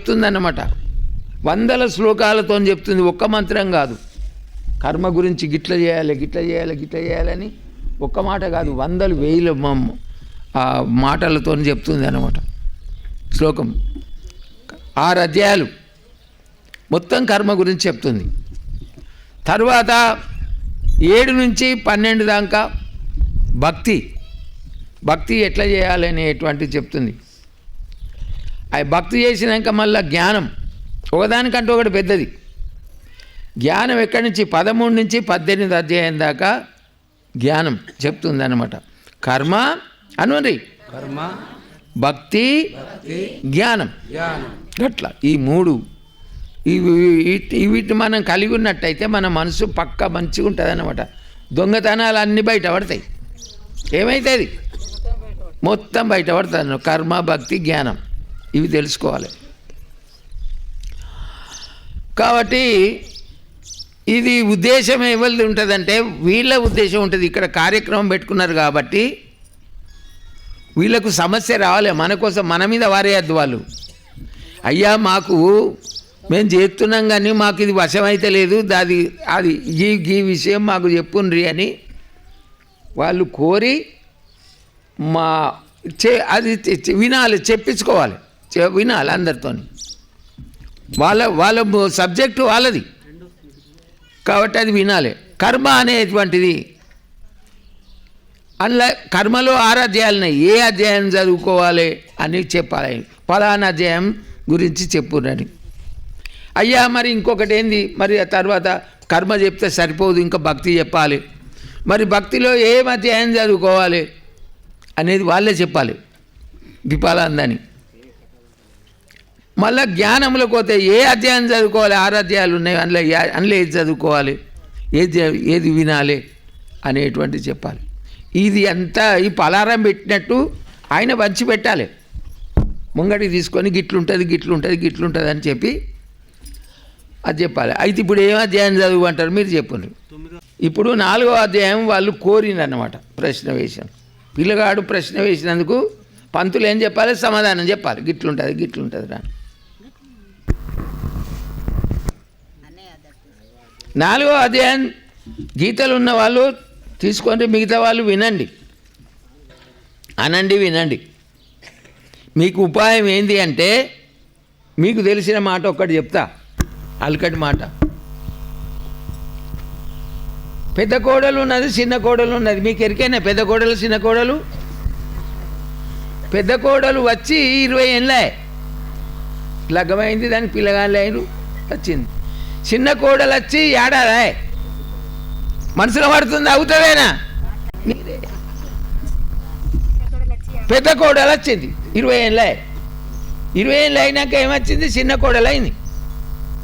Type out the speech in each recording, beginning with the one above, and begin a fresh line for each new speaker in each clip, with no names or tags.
చెప్తుందన్నమాట. వందల శ్లోకాలతో చెప్తుంది, ఒక్క మంత్రం కాదు. కర్మ గురించి గిట్ల చేయాలి గిట్ల చేయాలి గిట్ల చేయాలని ఒక్క మాట కాదు, వందలు వేల మాటలతో చెప్తుంది అన్నమాట. శ్లోకం 6 అధ్యాయాలు మొత్తం కర్మ గురించి చెప్తుంది. తర్వాత 7 నుంచి 12 దాకా భక్తి ఎట్లా చేయాలనేటువంటిది చెప్తుంది. ఆ భక్తి చేసినాక మళ్ళీ జ్ఞానం, ఒకదానికంటే ఒకటి పెద్దది. జ్ఞానం ఎక్కడి నుంచి 13 నుంచి 18 అధ్యాయం దాకా జ్ఞానం చెప్తుంది అన్నమాట. కర్మ అనుంది,
కర్మ,
భక్తి, జ్ఞానం. అట్లా ఈ 3 వీటిని మనం కలిగి ఉన్నట్టయితే మన మనసు పక్క మంచిగా ఉంటుంది అన్నమాట. దొంగతనాలు అన్నీ బయటపడతాయి. ఏమవుతుంది? మొత్తం బయటపడతాను. కర్మ, భక్తి, జ్ఞానం ఇవి తెలుసుకోవాలి. కాబట్టి ఇది ఉద్దేశం ఎవరిది ఉంటుందంటే వీళ్ళ ఉద్దేశం ఉంటుంది. ఇక్కడ కార్యక్రమం పెట్టుకున్నారు కాబట్టి వీళ్ళకు సమస్య రావాలి. మన కోసం మన మీద వారేయద్దు వాళ్ళు. అయ్యా మాకు మేము చేస్తున్నాం కానీ మాకు ఇది వశమైతే లేదు, అది ఈ విషయం మాకు చెప్పుండ్రి అని వాళ్ళు కోరి అది వినాలి, చెప్పించుకోవాలి, వినాలి అందరితో. వాళ్ళ సబ్జెక్టు వాళ్ళది కాబట్టి అది వినాలి. కర్మ అనేటువంటిది అందులో కర్మలో 6 అధ్యాయాలు ఉన్నాయి. ఏ అధ్యాయం చదువుకోవాలి అని చెప్పాలి. ఫలానా అధ్యాయం గురించి చెప్పురని. అయ్యా మరి ఇంకొకటి ఏంది, మరి ఆ తర్వాత కర్మ చెప్తే సరిపోదు, ఇంకా భక్తి చెప్పాలి. మరి భక్తిలో ఏ అధ్యాయం చదువుకోవాలి అనేది వాళ్ళే చెప్పాలి, విఫలాందని. మళ్ళీ జ్ఞానంలో పోతే ఏ అధ్యాయం చదువుకోవాలి, 6 అధ్యాయాలు ఉన్నాయి, అందులో ఏది చదువుకోవాలి, ఏది వినాలి అనేటువంటిది చెప్పాలి. ఇది అంతా ఈ పలారం పెట్టినట్టు ఆయన వంచి పెట్టాలి. ముంగడికి తీసుకొని గిట్లుంటుంది అని చెప్పి అది చెప్పాలి. అయితే ఇప్పుడు ఏం అధ్యాయం చదువు అంటారు, మీరు చెప్పండి. ఇప్పుడు 4వ అధ్యాయం వాళ్ళు కోరినన్నమాట. ప్రశ్న వేశాను, పిల్లగాడు ప్రశ్న వేసినందుకు పంతులు ఏం చెప్పాలి, సమాధానం చెప్పాలి. గిట్లుంటుంది రా. 4వ అధ్యాయం గీతలు ఉన్న వాళ్ళు తీసుకొని మిగతా వాళ్ళు వినండి, వినండి. మీకు ఉపాయం ఏంది అంటే మీకు తెలిసిన మాట ఒక్కటి చెప్తా, అలకటి మాట. పెద్ద కోడలు ఉన్నది, చిన్న కోడలు ఉన్నది. మీకు ఎరికైనా పెద్ద కోడలు చిన్న కోడలు? పెద్ద కోడలు వచ్చి 20 ఏళ్ళే లగ్గమైంది, దానికి పిల్లగాళ్ళు అయిన వచ్చింది. చిన్న కోడలు వచ్చి ఏడాది మనసులో పడుతుంది, అవుతుందేనా? పెద్ద కోడలు వచ్చింది 20 ఏళ్ళే. 20 ఏళ్ళు అయినాక ఏమొచ్చింది, చిన్న కోడలు అయింది.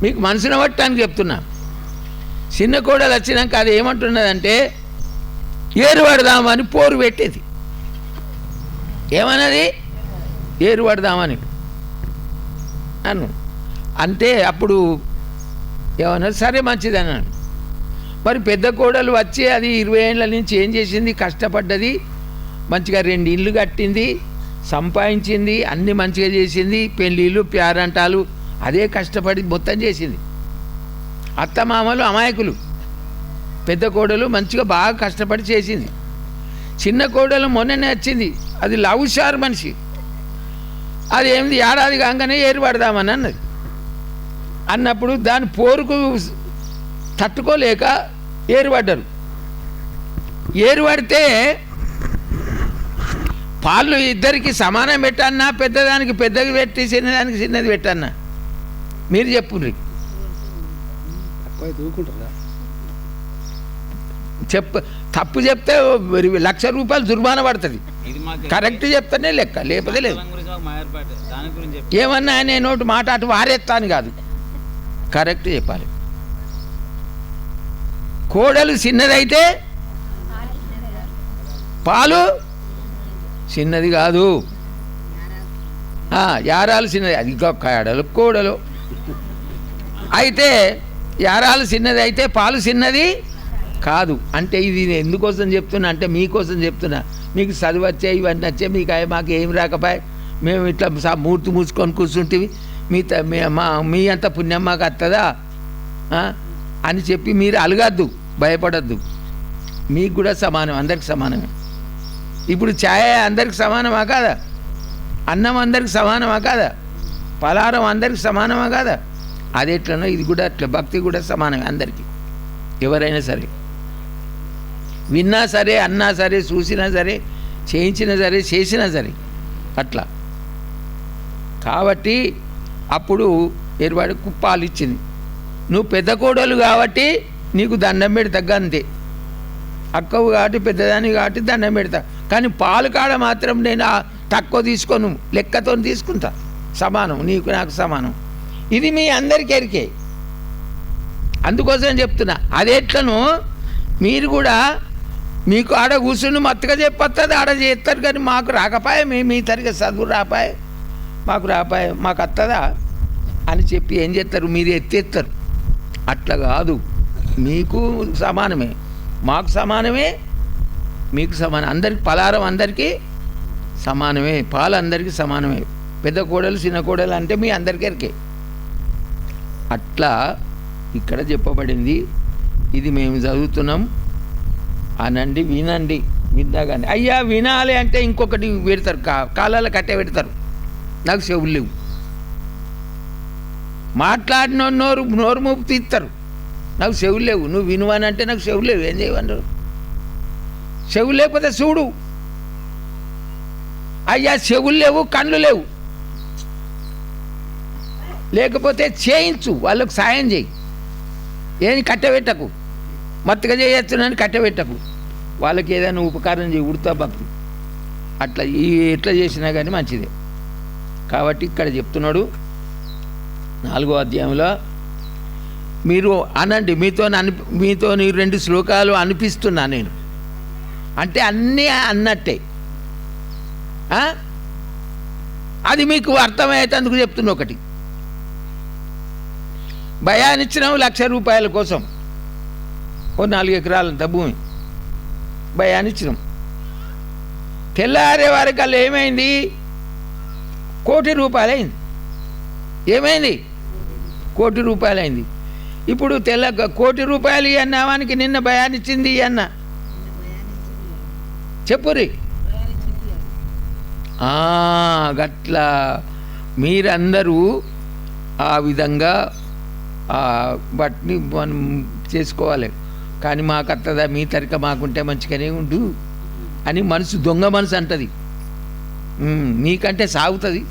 మీకు మనసును పట్టడానికి చెప్తున్నా. చిన్న కోడలు వచ్చినాక అది ఏమంటున్నదంటే ఏరు పడదామని పోరు పెట్టేది. ఏమన్నది? ఏరు పడదామని అంటే అప్పుడు ఏమన్నా సరే మంచిది అన్నాను. మరి పెద్ద కోడలు వచ్చి అది 20 ఏళ్ళ నుంచి ఏం చేసింది, కష్టపడ్డది, మంచిగా 2 ఇళ్ళు కట్టింది, సంపాదించింది, అన్నీ మంచిగా చేసింది, పెళ్ళిళ్ళు ప్యారంటాలు అదే కష్టపడి మొత్తం చేసింది. అత్తమామలు అమాయకులు, పెద్ద కోడలు మంచిగా బాగా కష్టపడి చేసింది. చిన్న కోడలు మొన్ననే వచ్చింది, అది లవుషారు మనిషి. అది ఏమిది, ఏడాది కాగానే ఏరు పడదామని అన్నప్పుడు దాని పోరుకు తట్టుకోలేక ఏరుపడ్డారు. ఏరుపడితే పాలు ఇద్దరికి సమానం పెట్టన్నా, పెద్దదానికి పెద్దది పెట్టి చిన్నదానికి చిన్నది పెట్టన్నా? మీరు చెప్పుర్రి. తప్పు చెప్తే 1,00,000 రూపాయలు జుర్మానా పడుతుంది. కరెక్ట్ చెప్తానే లెక్క, లేకపోతే లేదు. ఏమన్నా నేను నోటి మాట అటు వారేస్తాను కాదు, కరెక్ట్ చెప్పాలి. కోడలు చిన్నదైతే పాలు చిన్నది కాదు, యారాలు చిన్నది. అది కాడలు కోడలు అయితే యారాలు చిన్నది అయితే పాలు చిన్నది కాదు. అంటే ఇది ఎందుకోసం చెప్తున్నా అంటే మీకోసం చెప్తున్నా. మీకు చదువు వచ్చాయి, ఇవన్నీ వచ్చాయి, మీకు మాకు ఏం రాకపోయి మేము ఇట్లా మూర్తి మూసుకొని కూర్చుంటివి, మీ అంత పుణ్యం మాకు వస్తుందా అని చెప్పి మీరు అలగద్దు, భయపడద్దు. మీకు కూడా సమానం, అందరికి సమానమే. ఇప్పుడు ఛాయ్ అందరికి సమానమా కాదా? అన్నం అందరికి సమానమా కాదా? పలారం అందరికి సమానమా కాదా? అది ఎట్లనో ఇది కూడా అట్లా, భక్తి కూడా సమానమే అందరికీ. ఎవరైనా సరే, విన్నా సరే, అన్నా సరే, చూసినా సరే, చేయించినా సరే, చేసినా సరే, అట్లా. కాబట్టి అప్పుడు ఎరువాడికి పాలు ఇచ్చింది. నువ్వు పెద్ద కోడలు కాబట్టి నీకు దండం పెడతా, అంతే. అక్కవు కాబట్టి పెద్దదాన్ని కాబట్టి దండం పెడతా. కానీ పాలు కాడ మాత్రం నేను తక్కువ తీసుకోను, లెక్కతో తీసుకుంటా, సమానం, నీకు నాకు సమానం. ఇది మీ అందరికీ ఎరికే. అందుకోసం చెప్తున్నా. అదెట్లను మీరు కూడా మీకు ఆడ కూర్చుని మత్తుగా చెప్పొస్తుంది, ఆడ చేస్తారు. కానీ మాకు రాకపాయే, మీ తరిగా చదువు రాపాయే, మాకు రాపాయే, మాకు వస్తుందా అని చెప్పి ఏం చేస్తారు, మీరు ఎత్తేస్తారు. అట్లా కాదు, మీకు సమానమే, మాకు సమానమే, మీకు సమానం. అందరికి పలారం అందరికీ సమానమే, పాలు అందరికీ సమానమే. పెద్ద కోడలు చిన్న కోడలు అంటే మీ అందరికీ ఎరికే. అట్లా ఇక్కడ చెప్పబడింది. ఇది మేము చదువుతున్నాం, అనండి, వినండి. విందాగానే అయ్యా వినాలి అంటే ఇంకొకటి పెడతారు, కాలాల కట్టే పెడతారు. నాకు చెవులు లేవు, మాట్లాడిన నోరు మూపు తీస్తారు. నాకు చెవులు లేవు, నువ్వు వినువనంటే నాకు చెవులు లేవు, ఏం చేయమన్నారు? చెవులు లేకపోతే చూడు. అయ్యా చెవులు లేవు, కళ్ళు లేవు, లేకపోతే చేయించు, వాళ్ళకు సాయం చేయి. ఏం కట్టబెట్టకు, మత్తుగా చేయొచ్చునని కట్టబెట్టకు, వాళ్ళకి ఏదైనా ఉపకారం చేయి, ఉడతా భక్తి. అట్లా ఎట్లా చేసినా కానీ మంచిదే. కాబట్టి ఇక్కడ చెప్తున్నాడు 4వ అధ్యాయంలో, మీరు అనండి, మీతో 2 శ్లోకాలు అనిపిస్తున్నా నేను అంటే అన్నీ అన్నట్టే. అది మీకు అర్థమయ్యేందుకు చెప్తున్నా. ఒకటి, భయాన్నిచ్చినాము 1,00,000 రూపాయల కోసం, ఓ 4 ఎకరాలంత భూమి భయాన్నిచ్చినాం. తెల్లారే వారికల్లా ఏమైంది? 1 కోటి రూపాయలు అయింది. ఏమైంది? 1 కోటి రూపాయలు అయింది. ఇప్పుడు 1 కోటి రూపాయలు అన్నావానికి నిన్న భయాన్నిచ్చింది అన్న చెప్పురి. గట్లా మీరందరూ ఆ విధంగా వాటిని మనం చేసుకోవాలి. కానీ మాకు అత్తదా, మీ తరిక మాకుంటే మంచిగానే ఉండు అని మనసు, దొంగ మనసు అంటది. మీకంటే సాగుతుంది.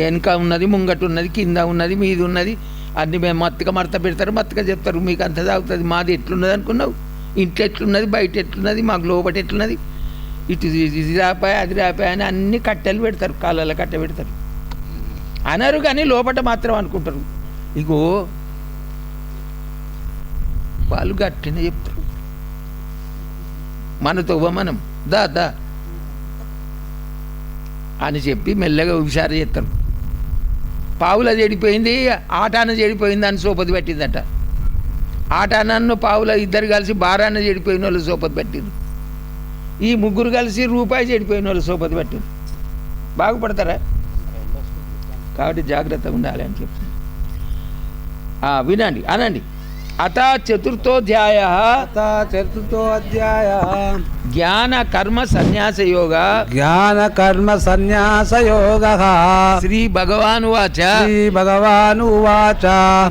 వెనుక ఉన్నది, ముంగట ఉన్నది, కింద ఉన్నది, మీద ఉన్నది, అన్ని మేము మత్తుగా మడత పెడతారు, మత్తుగా చెప్తారు. మీకు అంత సాగుతుంది. మాది ఎట్లున్నది అనుకున్నావు? ఇంట్లో ఎట్లున్నది, బయట ఎట్లున్నది, మాకు లోపల ఎట్లున్నది, ఇటు ఇది రాపాయ అది రాపాయ అని అన్ని కట్టెలు పెడతారు, కాళ్ళలో కట్టె పెడతారు. అనరు కానీ లోపల మాత్రం అనుకుంటారు. ఇగో వాళ్ళు గట్టిన చెప్తారు, మనతో మనం దా అని చెప్పి మెల్లగా హుషారు చేస్తారు. పావుల చెడిపోయింది, ఆటాన చెడిపోయింది అని సోపతి పెట్టిందట. ఆటానన్ను పావుల ఇద్దరు కలిసి బారాన్న చెడిపోయిన వాళ్ళు సోపతి పెట్టింది. ఈ 3 కలిసి రూపాయి చెడిపోయిన వాళ్ళు సోపతి పెట్టింది. బాగుపడతారా? కాబట్టి జాగ్రత్తగా ఉండాలి అని చెప్తుంది. వినండి, అనండి. అత చతుర్థోధ్యాయ జ్ఞాన కర్మ సన్యాస యోగ శ్రీ భగవాను వాచ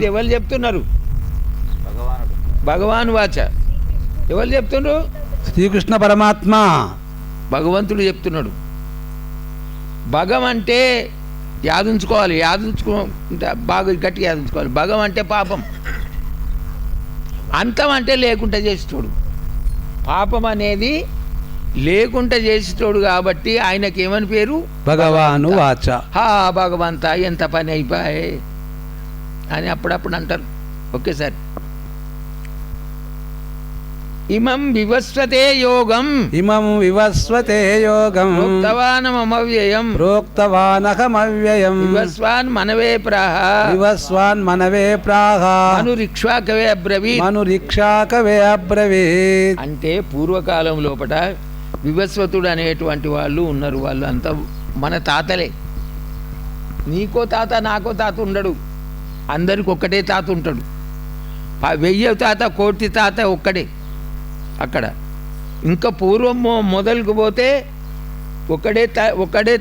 ఎవరు చెప్తున్నారు? భగవాను వాచ ఎవరు చెప్తున్నారు?
శ్రీకృష్ణ పరమాత్మ
భగవంతుడు చెప్తున్నాడు. భగం అంటే యాదించుకోవాలి, యాదించుకుంటే బాగా గట్టిగా యాదించుకోవాలి. భగం అంటే పాపం, అంతం అంటే లేకుండా చేసేటోడు. పాపం అనేది లేకుండా చేసేటోడు కాబట్టి ఆయనకి ఏమని పేరు?
భగవాను వాచ.
భగవంత ఎంత పని అయిపోయాయి అని అప్పుడప్పుడు అంటారు ఒకేసారి. ఇమం వివస్వతే యోగం ప్రోక్తవానమవ్యయం వివస్వాన్ మనవే ప్రాహ మనురిక్షాకవే అబ్రవీత్. అంటే పూర్వకాలం లోపట వివస్వతుడు అనేటువంటి వాళ్ళు ఉన్నారు. వాళ్ళు అంతా మన తాతలే. నీకో తాత నాకో తాత ఉండడు, అందరికి ఒక్కటే తాత ఉంటాడు. 1000 తాత కోటి తాత ఒక్కడే అక్కడ. ఇంకా పూర్వం మొదలుకు పోతే ఒకడే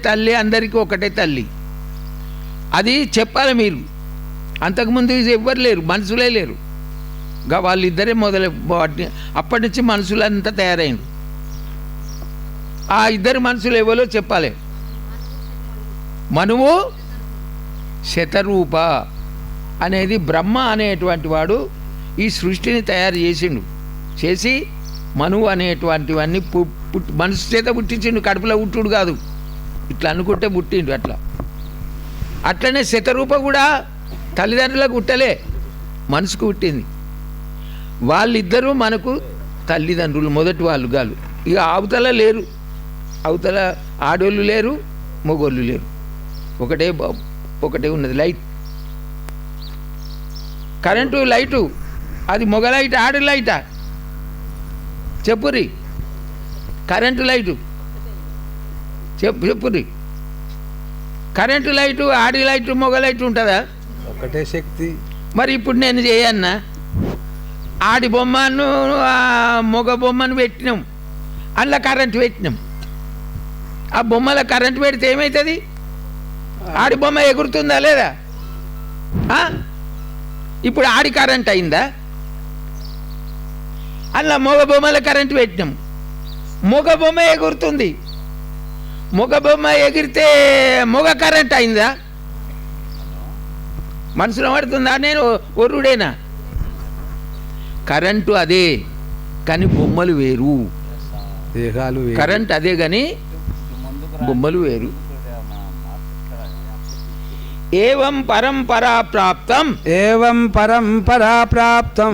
తల్లి, అందరికీ ఒకటే తల్లి. అది చెప్పాలి మీరు. అంతకుముందు ఎవ్వరు లేరు, మనుషులే లేరు. వాళ్ళిద్దరే అప్పటి నుంచి మనుషులంతా తయారైంది. ఆ ఇద్దరు మనుషులు ఎవరో చెప్పాలి. మనువు శతరూప అనేది బ్రహ్మ అనేటువంటి వాడు ఈ సృష్టిని తయారు చేసి మనువు అనేటువంటివన్నీ మనసు చేత పుట్టించిండు, కడుపులో పుట్టుడు కాదు. ఇట్లా అనుకుంటే పుట్టిండు. అట్లనే శతరూప కూడా తల్లిదండ్రులకు పుట్టలే, మనసుకు పుట్టింది. వాళ్ళిద్దరూ మనకు తల్లిదండ్రులు, మొదటి వాళ్ళు గాలు. ఇక అవతల లేరు, అవతల ఆడోళ్ళు లేరు, మగోళ్ళు లేరు. ఒకటే ఉన్నది లైట్, కరెంటు లైటు. అది మొగ లైట్, ఆడ లైటా? చెప్పురి. కరెంటు లైటు చెప్పురి. కరెంటు లైటు, ఆడి లైటు, మొగ లైటు ఉంటుందా?
ఒకటే శక్తి. మరి
ఇప్పుడు నేను చేయన్నా, ఆడి బొమ్మను మొగ బొమ్మను పెట్టినాం, అందులో కరెంటు పెట్టినాం. ఆ బొమ్మలో కరెంటు పెడితే ఏమవుతుంది? ఆడి బొమ్మ ఎగురుతుందా లేదా? ఇప్పుడు ఆడి కరెంట్ అయిందా? అందులో మొగ బొమ్మలో కరెంటు పెట్టినాం, మొగ బొమ్మ ఎగురుతుంది. మొగ బొమ్మ ఎగిరితే మొగ కరెంట్ అయిందా? మనసులో పడుతుందా? నేను ఒరుడేనా? కరెంటు అదే కానీ బొమ్మలు వేరు,
దేహాలు.
కరెంట్ అదే కానీ బొమ్మలు వేరు. ఏవం పరంపరా ప్రాప్తం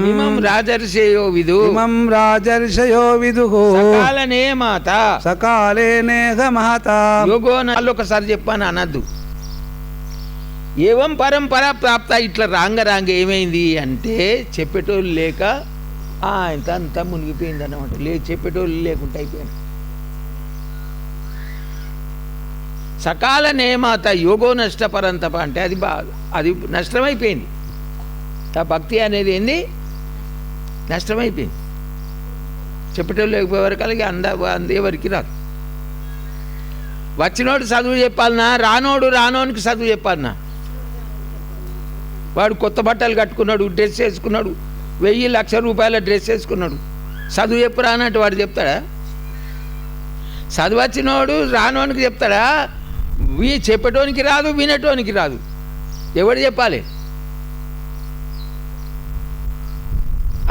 ఇమం రాజర్షయో విదుః సకాలనే మాత
సకాలేనేహ మహత
యోగో. నాళ్ళు ఒకసారి చెప్పాను అనద్దు. ఏవం పరంపరా ప్రాప్త. ఇట్లా రాంగ ఏమైంది అంటే చెప్పేటోళ్ళు లేక అంతా మునిగిపోయింది అన్నమాట. చెప్పేటోళ్ళు లేకుండా అయిపోయాను. సకాల నేమాత యోగో నష్టపరంతప అంటే అది నష్టమైపోయింది. ఆ భక్తి అనేది ఏంది? నష్టమైపోయింది. చెప్పేటోళ్ళు లేకపోయే వరకు అలాగే అందేవరికి రాదు. వచ్చినోడు చదువు చెప్పాలన్నా, రానోనికి చదువు చెప్పాలన్నా. వాడు కొత్త బట్టలు కట్టుకున్నాడు, డ్రెస్ వేసుకున్నాడు, 1,00,000 రూపాయల డ్రెస్ వేసుకున్నాడు, చదువు చెప్పురా అన్నట్టు వాడు చెప్తాడా? చదువు వచ్చినోడు రానోనికి చెప్తాడా? చెప్పటోనికి రాదు, వినటోనికి రాదు. ఎవడు చెప్పాలి?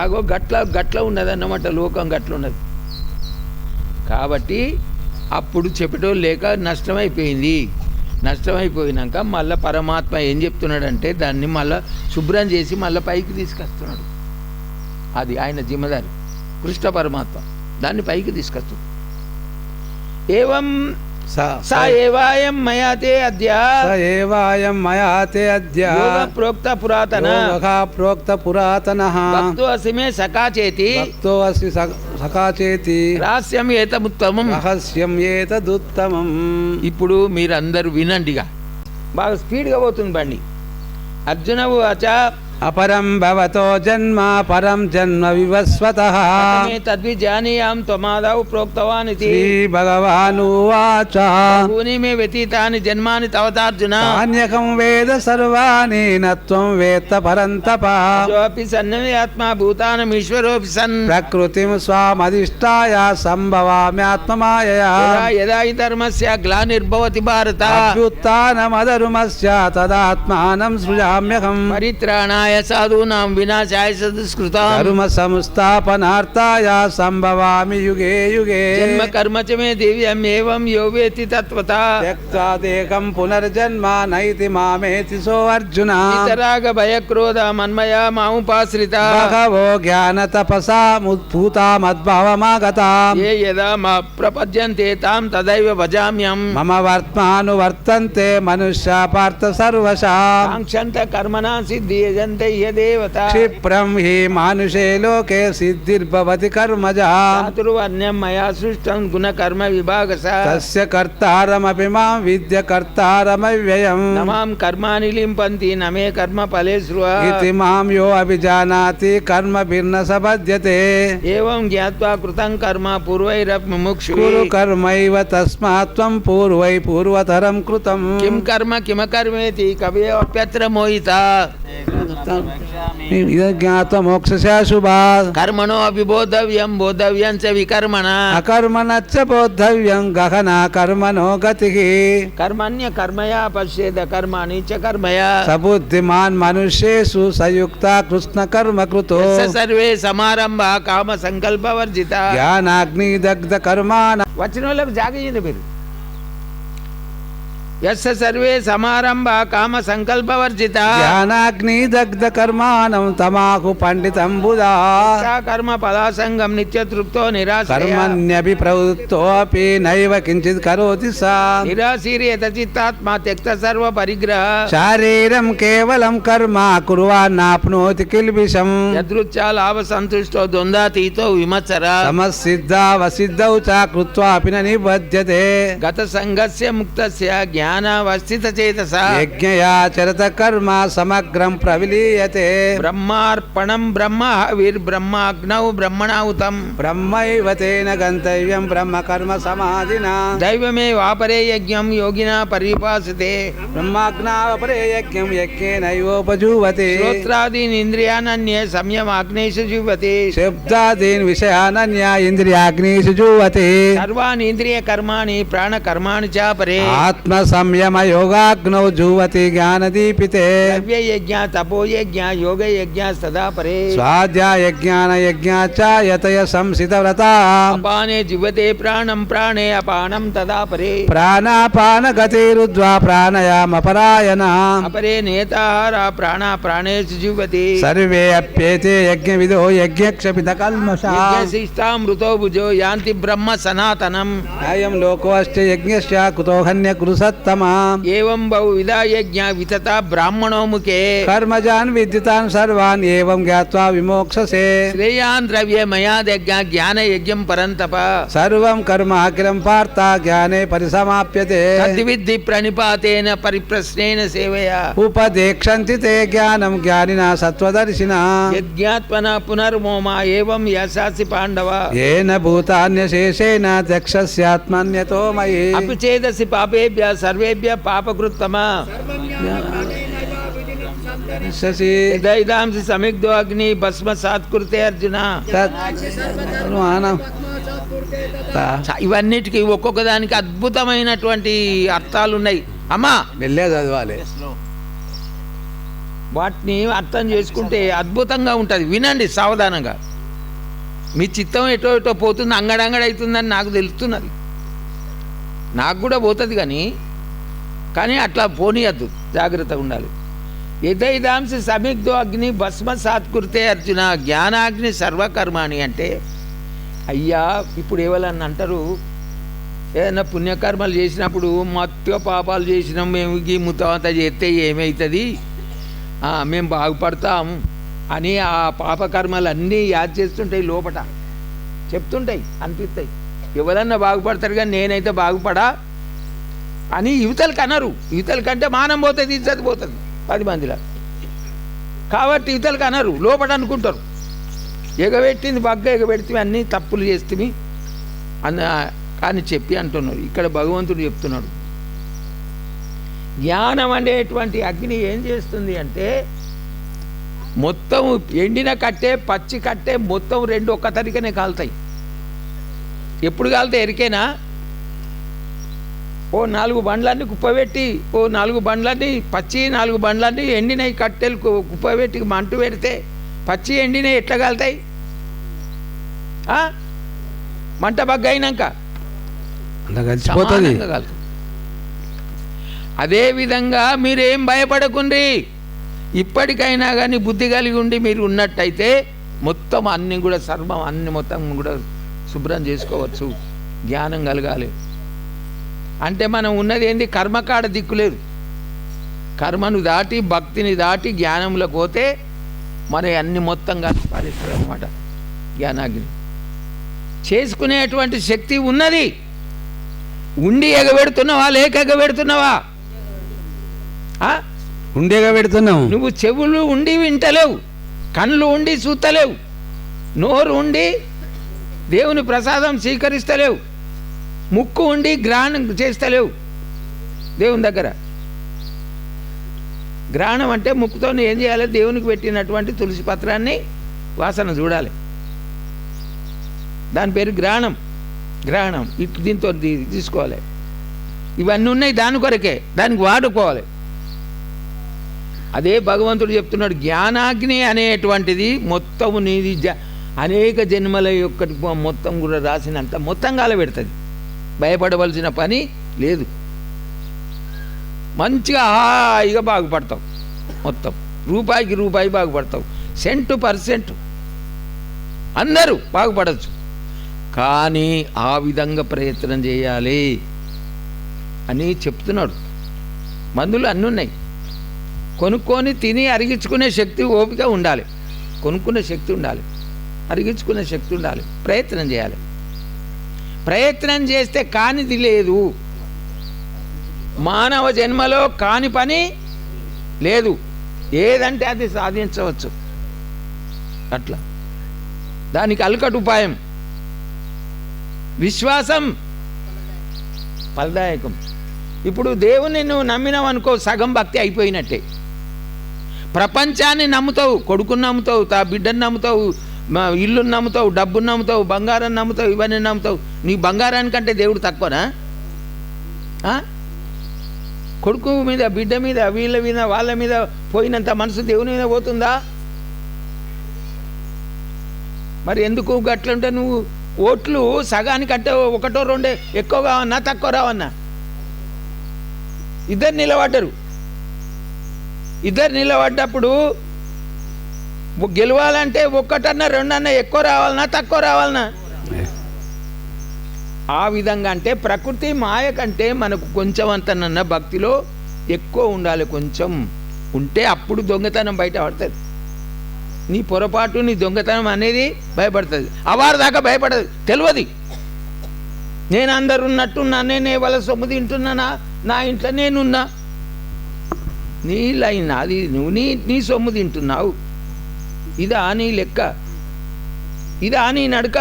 అగో గట్ల ఉన్నదన్నమాట, లోకం గట్ల ఉన్నది. కాబట్టి అప్పుడు చెప్పటోళ్ళు లేక నష్టమైపోయింది. నష్టమైపోయినాక మళ్ళీ పరమాత్మ ఏం చెప్తున్నాడంటే దాన్ని మళ్ళీ శుభ్రం చేసి మళ్ళీ పైకి తీసుకొస్తున్నాడు. అది ఆయన జిమ్మదారి. కృష్ణ పరమాత్మ దాన్ని పైకి తీసుకొస్తుంది. ఏవం స ఏవాయం మయాతే అద్య ప్రోక్త పురాతనః భక్తో అసి మే సకాచేతి రహస్యం ఏతదుత్తమం. ఇప్పుడు మీరందరూ వినండిగా, బాగా స్పీడ్గా పోతుంది బండి. అర్జున ఉవాచ
అపరం భవతో జన్మ పరం జన్మ వివస్వతః
తద్విజానీయాం త్వమాదౌ ప్రోక్తవాన్ ఇతి
శ్రీ భగవానువాచ
బహూని మే వ్యతీతాని జన్మాని తవతార్జున
అన్యకం వేద సర్వాణి నత్వం వేత్త పరంతప
జోపి సన్నయాత్మా భూతానమీశ్వరోపి సన్
ప్రకృతిం స్వామధిష్టాయ సంభవామ్యాత్మమాయయా
యదా హి ధర్మస్య గ్లానిర్భవతి భారత
అభ్యుత్థానమధర్మస్య తదాత్మానం సృజామ్యహం
పరిత్రాణాయ సాధూనాం వినాశాయ సదుష్కృతాం
ధర్మ సంస్థాపనార్థాయ సంభవామి యుగే యుగే
జన్మ కర్మ చ మే దివ్యం ఏవం యో వేతి తత్వతా
త్యక్త్వాదేకం పునర్జన్మ నైతి మామేతి సో అర్జున
ఇతరాగ భయక్రోధ మన్మయా మాముపాశ్రిత
బహవో జ్ఞాన తపసా ముద్భూతా మద్భావమాగతా
ఏ యదా మా ప్రపద్యంతే తాం తదైవ భజామ్యం
మమ వర్త్మానువర్తంతే మనుష్య పార్థ సర్వశా
కాంక్షంత కర్మణా సిద్ధియజంతే కైవంతయ్య దేవత
క్షిప్రం హి మానుషే లోకే సిద్ధిర్భవతి కర్మజా
చాతుర్వర్ణ్యం మయా సృష్టం గుణకర్మ విభాగస
తస్య కర్తారమపి మాం విద్య కర్తారమవ్యయం
నమాం కర్మాణి లింపంతి నమే కర్మ ఫలే స్రువ
ఇతి మాం యో అభిజానాతి కర్మ భిన్న సపద్యతే
ఏవం జ్ఞాత్వా కృతం కర్మ పూర్వైరపి ముముక్షు
కురు కర్మైవ తస్మాత్ త్వం పూర్వై పూర్వతరం కృతం
కిం కర్మ కిమకర్మేతి కవేప్యత్ర మోహిత
ఇద జ్ఞాత్వ మోక్షస్య శుభాత్
కర్మణో అభిబోధవ్యం బోధవ్యం చ వికర్మణ
అకర్మణచ్చ బోద్ధవ్యం గహనా కర్మణో గతిః
కర్మణ్య కర్మయా పశ్యేద కర్మాణి చ కర్మయా
సబుద్ధిమాన్ మనుష్యేషు సయుక్త కృష్ణ కర్మ కృతో
యస్య సర్వే సమారంభ కామ సంకల్ప వర్జిత
జ్ఞానాగ్ని దగ్ధ కర్మాణ
వచ్చిన వాళ్ళకి జాగించండి మీరు యస్య సర్వే సమారంభ కామ సంకల్ప వర్జిత
జ్ఞానాగ్ని దగ్ధ కర్మాణం తమాకు పండితం బుధా
కర్మ పదాసంగం నిత్య తృప్తో నిరాశ
కర్మణ్యపి ప్రవృత్తోపి నైవ కించిత్ కరోతి సా
నిరాశీర్యత చిత్తాత్మ త్యక్త సర్వ పరిగ్రహ
శారీరం కేవలం కర్మ కుర్వాన్నాప్నోతి కిల్బిషం
యదృచ్ఛా లాభ సంతుష్టో ద్వంద్వాతీతో విమత్సర
సమసిద్ధావసిద్ధౌ చ కృత్వాపి న నిబధ్యతే
గత సంగస్య ముక్తస్య జ్ఞానావస్థిత చేతస
యజ్ఞయాచరత కర్మ సమగ్రం ప్రవిలీయతే
బ్రహ్మార్పణం బ్రహ్మ హవిర్బ్రహ్మాగ్నౌ బ్రహ్మణాహుతం
బ్రహ్మైవ తేన గంతవ్యం బ్రహ్మ కర్మ సమాధినా
దైవమే వాపరే యజ్ఞం యోగినా పరిపాసతే
బ్రహ్మాగ్నావపరే యజ్ఞం యజ్ఞేనైవోపజూవతి
శ్రోత్రాదీన్ ఇంద్రియానన్యే సంయమాగ్నేషు జీవతి
శబ్దాదీన్ విషయానన్య ఇంద్రియాగ్నిషు జూవతి
సర్వాణి ఇంద్రియ కర్మాణి ప్రాణ కర్మాణి చాపరే
ఆత్మ సంయమ యోగాగ్నౌ జూవతి జ్ఞానదీపితే
ద్రవ్య యజ్ఞ తపో యజ్ఞ యోగ యజ్ఞ సదా పరే
స్వాధ్యాయ జ్ఞాన యజ్ఞ చ యతయ సంసిత వ్రతా
అపానే జీవతే ప్రాణం ప్రాణే అపానం తదా పరే
ప్రాణాపాన గతిరుద్వా ప్రాణయామ పరాయణ
అపరే నేతాహార ప్రాణ ప్రాణేషు జీవతి
సర్వే అప్యేతే యజ్ఞ విదో యజ్ఞక్షపిత కల్మషా
యజ్ఞశిష్టామృతో భుజో యాంతి బ్రహ్మ సనాతనం
అయం లోకో అష్ట యజ్ఞస్య కుతో హన్య కురు సత్తమా
ఏవం బహువిధా యజ్ఞ వితత బ్రాహ్మణో ముఖే
కర్మజాన్ విద్యుతాన్ సర్వాన్ ఏవం జ్ఞాత్వా విమోక్షసే
శ్రేయాన్ ద్రవ్య మయాదజ్ఞ జ్ఞాన యజ్ఞం పరంతప
సర్వం కర్మ అఖిలం పార్థ జ్ఞానే పరిసమాప్యతే
తద్విద్ధి ప్రణిపాతేన పరిప్రశ్నేన సేవయా
ఉపదేక్షంతి తే జ్ఞానం జ్ఞానినా సత్వదర్శినా
యజ్ఞాత్మన పునర్మోమ ఏవం యశాసి పాండవ
ఏన భూతాన్యశేషేణ దక్షస్యాత్మన్యతో మయి
అపి చేదసి పాపేభ్య సర్వేభ్య పాపకృత్తమా
శశి
దైదాంసి సమిగ్ధో అగ్ని భస్మ సాత్కృతే అర్జున ఇవన్నిటికీ ఒక్కొక్క దానికి అద్భుతమైనటువంటి అర్థాలు ఉన్నాయి అమ్మా
వెళ్ళే చదవాలి
వాటిని అర్థం చేసుకుంటే అద్భుతంగా ఉంటుంది వినండి సావధానంగా మీ చిత్తం ఎటో ఎటో పోతుంది అంగడంగడ అవుతుందని నాకు తెలుస్తున్నది నాకు కూడా పోతుంది కానీ అట్లా పోనీయద్దు జాగ్రత్తగా ఉండాలి యదైదాంసి సమిగ్ధో అగ్ని భస్మ సాత్కృతే అర్జున జ్ఞానాగ్ని సర్వకర్మాణి అంటే అయ్యా ఇప్పుడు ఏవాళ్ళని అంటారు ఏదైనా పుణ్యకర్మలు చేసినప్పుడు మొత్తం పాపాలు చేసినాం మేము ఈ ముత్తం చేస్తే ఏమవుతుంది మేము బాగుపడతాం అని ఆ పాపకర్మలు అన్నీ యాద్ చేస్తుంటాయి లోపట చెప్తుంటాయి అనిపిస్తాయి ఎవరన్నా బాగుపడతారు కానీ నేనైతే బాగుపడా అని యువతలకు అనరు యువతలకంటే మానం పోతుంది ఇజ్జత్ పోతుంది 10 మందిలో కాబట్టి యువతలకు అనరు లోపట అనుకుంటారు ఎగబెట్టింది బగ్గ ఎగబెడితే అన్నీ తప్పులు చేస్తే కానీ చెప్పి అంటున్నారు ఇక్కడ భగవంతుడు చెప్తున్నాడు జ్ఞానం అనేటువంటి అగ్ని ఏం చేస్తుంది అంటే మొత్తం ఎండిన కట్టే పచ్చి కట్టే మొత్తం రెండు ఒక్క తరికనే కాలుతాయి ఎప్పుడు కాలుతాయి ఎరికేనా ఓ 4 బండ్లన్నీ కుప్పబెట్టి ఓ 4 బండ్లన్నీ పచ్చి 4 బండ్లన్నీ ఎండినవి కట్టెలు కుప్పబెట్టి మంటు పెడితే పచ్చి ఎండినవి ఎట్లా కాలుతాయి మంట బగ్గ అయినాక కాలుతాయి అదేవిధంగా మీరేం భయపడకుండ్రి ఇప్పటికైనా కానీ బుద్ధి కలిగి ఉండి మీరు ఉన్నట్టయితే మొత్తం అన్నీ కూడా సర్వం అన్ని మొత్తం కూడా శుభ్రం చేసుకోవచ్చు జ్ఞానం కలగాలి అంటే మనం ఉన్నది ఏంది కర్మకాడ దిక్కులేదు కర్మను దాటి భక్తిని దాటి జ్ఞానంలో పోతే మరి అన్ని మొత్తంగా పాలిస్తారు అన్నమాట. జ్ఞానాగ్ని చేసుకునేటువంటి శక్తి ఉన్నది. ఉండి ఎగబెడుతున్నావా లేక ఎగబెడుతున్నావా?
ఉండేగా పెడుతున్నావు.
నువ్వు చెవులు ఉండి వింటలేవు, కళ్ళు ఉండి చూస్తలేవు, నోరు ఉండి దేవుని ప్రసాదం స్వీకరిస్తలేవు, ముక్కు ఉండి గ్రహణం చేస్తలేవు దేవుని దగ్గర. గ్రహణం అంటే ముక్కుతో ఏం చేయాలి? దేవునికి పెట్టినటువంటి తులసి పత్రాన్ని వాసన చూడాలి. దాని పేరు గ్రహణం. గ్రహణం ఇటు దీంతో తీసుకోవాలి. ఇవన్నీ ఉన్నాయి దాని కొరకే, దానికి వాడుకోవాలి. అదే భగవంతుడు చెప్తున్నాడు, జ్ఞానాగ్ని అనేటువంటిది మొత్తం నీది అనేక జన్మల యొక్క మొత్తం కూడా రాసినంత మొత్తం కాలబెడుతుంది. భయపడవలసిన పని లేదు. మంచిగా హాయిగా బాగుపడతావు. మొత్తం రూపాయికి రూపాయి బాగుపడతావు. 100% అందరూ బాగుపడవచ్చు. కానీ ఆ విధంగా ప్రయత్నం చేయాలి అని చెప్తున్నాడు. మందులు అన్నీ ఉన్నాయి. కొనుక్కొని తిని అరిగించుకునే శక్తి ఓపిక ఉండాలి. కొనుక్కునే శక్తి ఉండాలి, అరిగించుకునే శక్తి ఉండాలి. ప్రయత్నం చేయాలి. ప్రయత్నం చేస్తే కానిది లేదు. మానవ జన్మలో కాని పని లేదు. ఏదంటే అది సాధించవచ్చు. అట్లా దానికి అలకటి ఉపాయం విశ్వాసం ఫలదాయకం. ఇప్పుడు దేవుని నువ్వు నమ్మినావు అనుకో, సగం భక్తి అయిపోయినట్టే. ప్రపంచాన్ని నమ్ముతావు, కొడుకుని నమ్ముతావు, బిడ్డను నమ్ముతావు, ఇల్లుని నమ్ముతావు, డబ్బుని నమ్ముతావు, బంగారం నమ్ముతావు, ఇవన్నీ నమ్ముతావు. నీ బంగారానికంటే దేవుడు తక్కువనా? కొడుకు మీద, బిడ్డ మీద, వీళ్ళ మీద, వాళ్ళ మీద పోయినంత మనసు దేవుని మీద పోతుందా? మరి ఎందుకు గట్లంటే నువ్వు ఓట్లు సగానికంటే ఒకటో రెండే ఎక్కువ కావన్నా తక్కువ రావన్నా? ఇద్దరు నిలబడ్డరు. ఇద్దరు నిలబడ్డప్పుడు గెలవాలంటే ఒక్కటన్నా రెండన్నా ఎక్కువ రావాలన్నా తక్కువ రావాలన్నా? ఆ విధంగా అంటే ప్రకృతి మాయ కంటే మనకు కొంచెం అంతనన్నా భక్తిలో ఎక్కువ ఉండాలి. కొంచెం ఉంటే అప్పుడు దొంగతనం బయట పడుతుంది. నీ పొరపాటు, నీ దొంగతనం అనేది భయపడుతుంది. అవారు దాకా భయపడదు, తెలియదు. నేను అందరు ఉన్నట్టున్నా, నేనే వాళ్ళ సొమ్ము తింటున్నానా, నా ఇంట్లో నేనున్నా. నీ లైన్ అది, నువ్వు నీ సొమ్ము తింటున్నావు. ఇదా నీ లెక్క? ఇదా నీ నడక?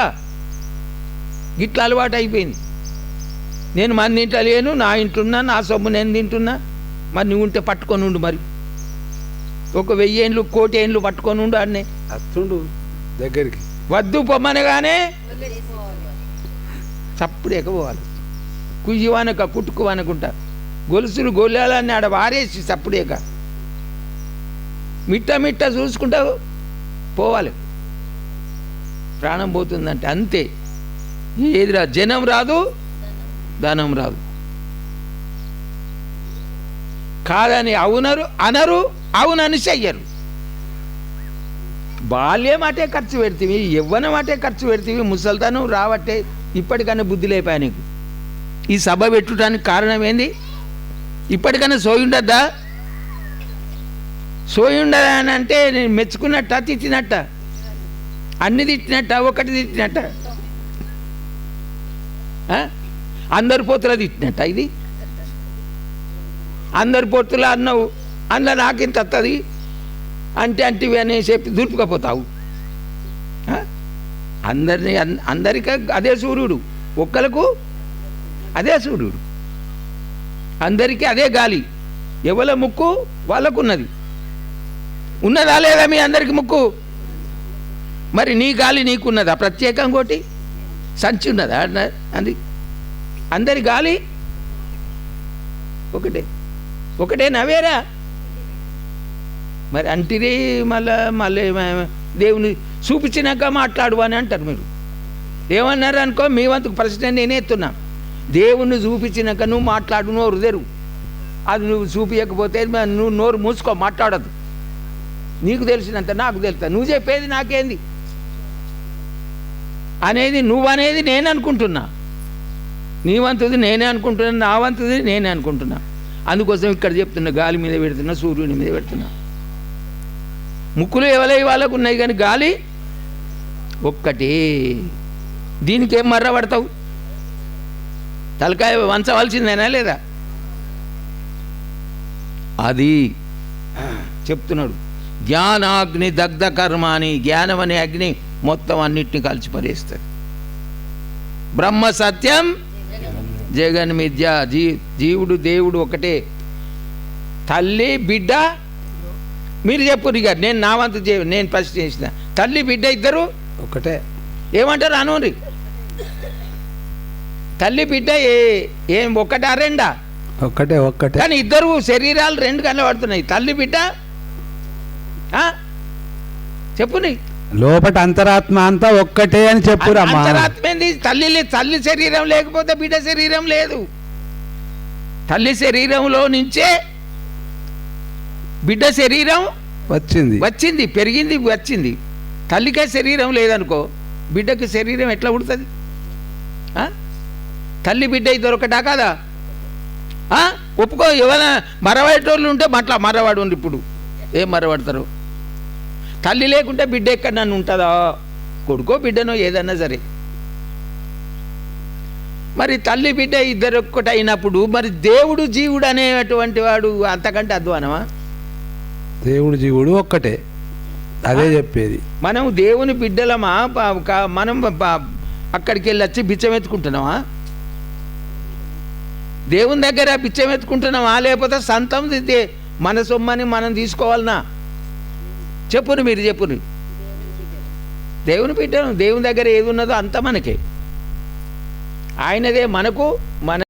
గిట్ల అలవాటు అయిపోయింది. నేను మన ఇంట్లో లేను, నా ఇంట్లోన్నా, నా సొమ్ము నేను తింటున్నా. మరి నువ్వు ఉంటే పట్టుకొని ఉండు. మరి ఒక 1000 ఏండ్లు 1,000,000 ఏండ్లు పట్టుకొని ఉండు. అన్నే
అత్తుండు దగ్గరికి
వద్దు పొమ్మనగానే చప్పుడు ఎకపోవాలి. కుయ్యవనక కుట్టుకువనుకుంటా గొలుసులు గొల్లాలన్నీ ఆడ వారేసి చప్పుడేక మిట్ట చూసుకుంటావు పోవాలి. ప్రాణం పోతుందంటే అంతే. ఏదిరా జనం రాదు, ధనం రాదు. కాదని అనరు, అవునని చెయ్యరు. బాల్యం అటే ఖర్చు పెడతీవి, యవ్వనం అటే ఖర్చు పెడతీవి, ముసల్తనం రావట్టే. ఇప్పటికన్నా బుద్ధి లేపా నీకు. ఈ సభ పెట్టుటానికి కారణం ఏంది? ఇప్పటికన్నా సోయుండద్దా? సోయుండదా అని అంటే నేను మెచ్చుకున్నట్ట, తిట్టినట్ట, అన్ని తిట్టినట్ట, ఒకటి తిట్టినట్ట, అందరు పోతుల తిట్టినట్ట. ఇది అందరు పొత్తుల అన్నావు, అందులో నాకింత వస్తుంది అంటే అంటివి అని చెప్పి దుర్పుకపోతావు. అందరికీ అదే సూర్యుడు, ఒక్కలకు అదే సూర్యుడు, అందరికీ అదే గాలి. ఎవల ముక్కు వాళ్ళకున్నది. ఉన్నదా లేదా మీ అందరికి ముక్కు? మరి నీ గాలి నీకున్నదా? ప్రత్యేకం కోటి సంచి ఉన్నదా? అది అందరి గాలి ఒకటే నవేరా. మరి అంటిది మళ్ళీ దేవుని చూపించినాక మాట్లాడు అని అంటారు. మీరు ఏమన్నారు అనుకో, మీ వంతుకు ప్రశ్న నేనే ఎత్తున్నా. దేవుణ్ణి చూపించినాక నువ్వు మాట్లాడు, నోరు తెరువు. అది నువ్వు చూపించకపోతే నువ్వు నోరు మూసుకో, మాట్లాడదు. నీకు తెలిసినంత నాకు తెలుస్తా. నువ్వు చెప్పేది నాకేంది అనేది, నువ్వనేది నేను అనుకుంటున్నా. నీ వంతుది నేనే అనుకుంటున్నా, నా వంతుది నేనే అనుకుంటున్నా. అందుకోసం ఇక్కడ చెప్తున్నా, గాలి మీద పెడుతున్నా, సూర్యుని మీద పెడుతున్నా. ముక్కులు ఎవలై వాళ్ళకు ఉన్నాయి కానీ గాలి ఒక్కటి. దీనికేం మర్ర పడతావు? తలకాయ వంచవలసిందేనా లేదా? అది చెప్తున్నాడు. జ్ఞానాగ్ని దగ్ధ కర్మ అని. జ్ఞానం అనే అగ్ని మొత్తం అన్నిటిని కలిసి పడేస్తుంది. బ్రహ్మ సత్యం జగన్ మిథ్య. జీవుడు దేవుడు ఒకటే. తల్లి బిడ్డ మీరు చెప్పురు ఇక, నేను నా వంతు నేను ఫస్ట్ చేసిన. తల్లి బిడ్డ ఇద్దరు
ఒకటే.
ఏమంటారు అనురి? తల్లి బిడ్డ ఏం ఒక్కటా రెండా?
ఒక్కటే ఒక్కటే.
కానీ ఇద్దరు శరీరాలు రెండు కనబడుతున్నాయి. తల్లి బిడ్డ చెప్పుని.
లోపట అంతరాత్మ అంతా ఒక్కటే అని చెప్పురమ్మా.
అంతరాత్మ ఏంది? తల్లి శరీరం లేకపోతే బిడ్డ శరీరం లేదు. తల్లి శరీరంలో నుంచే బిడ్డ శరీరం వచ్చింది, పెరిగింది, వచ్చింది. తల్లికే శరీరం లేదనుకో, బిడ్డకి శరీరం ఎట్లా పుడుతుంది? తల్లి బిడ్డ ఇద్దరు ఒకటా కాదా? ఒప్పుకో. ఎవరైనా మరవాడేటోళ్ళు ఉంటే మరవాడు ఉండి. ఇప్పుడు ఏం మరవాడతారు? తల్లి లేకుంటే బిడ్డ ఎక్కడ నన్ను ఉంటుందా? కొడుకో బిడ్డనో ఏదన్నా సరే. మరి తల్లి బిడ్డ ఇద్దరు ఒక్కటి అయినప్పుడు మరి దేవుడు జీవుడు అనేటువంటి వాడు అంతకంటే అధ్వానమా?
దేవుడు జీవుడు ఒక్కటే, అదే చెప్పేది.
మనం దేవుని బిడ్డలమా? మనం అక్కడికి వెళ్ళి వచ్చి బిచ్చం ఎత్తుకుంటున్నామా? దేవుని దగ్గర బిచ్చం ఎత్తుకుంటున్నామా? లేకపోతే సంతం మన సొమ్మని మనం తీసుకోవాలనా? చెప్పును, మీరు చెప్పును. దేవుని బిడ్డను. దేవుని దగ్గర ఏది ఉన్నదో అంత మనకే. ఆయనదే మనకు. మన